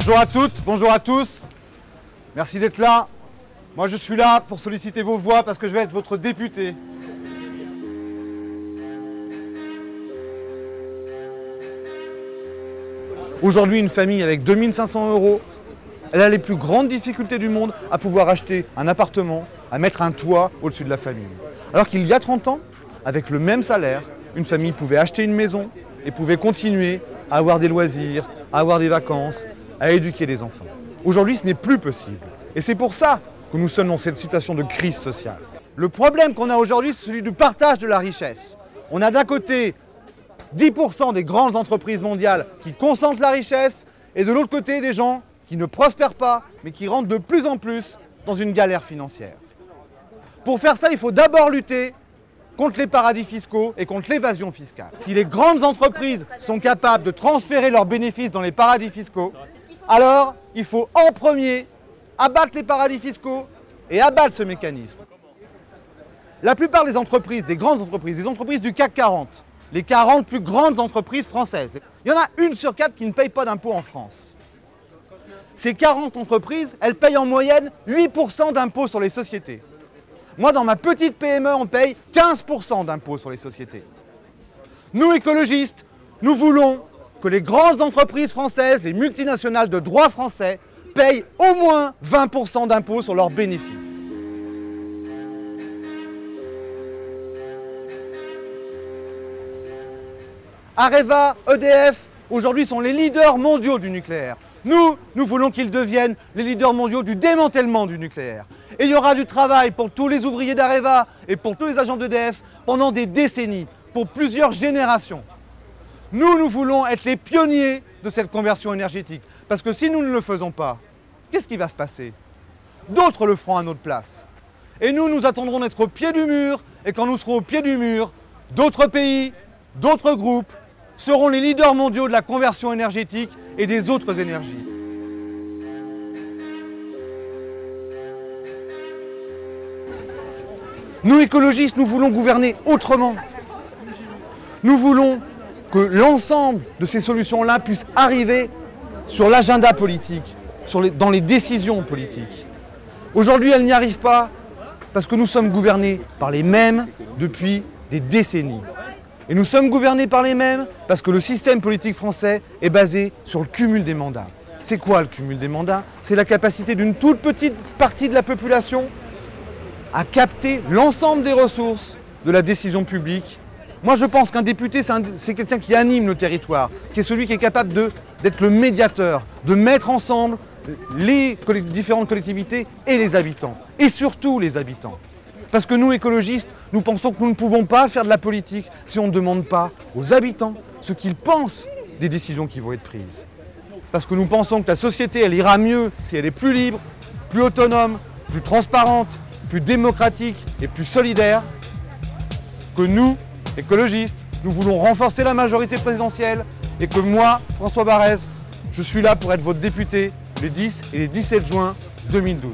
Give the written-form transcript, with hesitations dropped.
Bonjour à toutes, bonjour à tous. Merci d'être là. Moi, je suis là pour solliciter vos voix parce que je vais être votre député. Aujourd'hui, une famille avec 2 500 €, elle a les plus grandes difficultés du monde à pouvoir acheter un appartement, à mettre un toit au-dessus de la famille. Alors qu'il y a 30 ans, avec le même salaire, une famille pouvait acheter une maison et pouvait continuer à avoir des loisirs, à avoir des vacances, à éduquer les enfants. Aujourd'hui, ce n'est plus possible. Et c'est pour ça que nous sommes dans cette situation de crise sociale. Le problème qu'on a aujourd'hui, c'est celui du partage de la richesse. On a d'un côté 10% des grandes entreprises mondiales qui concentrent la richesse et de l'autre côté des gens qui ne prospèrent pas mais qui rentrent de plus en plus dans une galère financière. Pour faire ça, il faut d'abord lutter contre les paradis fiscaux et contre l'évasion fiscale. Si les grandes entreprises sont capables de transférer leurs bénéfices dans les paradis fiscaux, alors il faut en premier abattre les paradis fiscaux et abattre ce mécanisme. La plupart des entreprises, des grandes entreprises, des entreprises du CAC 40, les 40 plus grandes entreprises françaises, il y en a 1 sur 4 qui ne paye pas d'impôts en France. Ces 40 entreprises, elles payent en moyenne 8% d'impôts sur les sociétés. Moi, dans ma petite PME, on paye 15% d'impôts sur les sociétés. Nous, écologistes, nous voulons que les grandes entreprises françaises, les multinationales de droit français, payent au moins 20% d'impôts sur leurs bénéfices. Areva, EDF, aujourd'hui sont les leaders mondiaux du nucléaire. Nous voulons qu'ils deviennent les leaders mondiaux du démantèlement du nucléaire. Et il y aura du travail pour tous les ouvriers d'Areva et pour tous les agents d'EDF pendant des décennies, pour plusieurs générations. Nous voulons être les pionniers de cette conversion énergétique. Parce que si nous ne le faisons pas, qu'est-ce qui va se passer? D'autres le feront à notre place. Et nous attendrons d'être au pied du mur. Et quand nous serons au pied du mur, d'autres pays, d'autres groupes seront les leaders mondiaux de la conversion énergétique et des autres énergies. Nous, écologistes, nous voulons gouverner autrement. Nous voulons que l'ensemble de ces solutions-là puissent arriver sur l'agenda politique, dans les décisions politiques. Aujourd'hui, elles n'y arrivent pas parce que nous sommes gouvernés par les mêmes depuis des décennies. Et nous sommes gouvernés par les mêmes parce que le système politique français est basé sur le cumul des mandats. C'est quoi le cumul des mandats? C'est la capacité d'une toute petite partie de la population à capter l'ensemble des ressources de la décision publique. Moi, je pense qu'un député, c'est quelqu'un qui anime le territoire, qui est celui qui est capable d'être le médiateur, de mettre ensemble les différentes collectivités et les habitants, et surtout les habitants. Parce que nous, écologistes, nous pensons que nous ne pouvons pas faire de la politique si on ne demande pas aux habitants ce qu'ils pensent des décisions qui vont être prises. Parce que nous pensons que la société, elle ira mieux si elle est plus libre, plus autonome, plus transparente, plus démocratique et plus solidaire que nous, écologistes, nous voulons renforcer la majorité présidentielle et que moi, François Barrez, je suis là pour être votre député les 10 et les 17 juin 2012.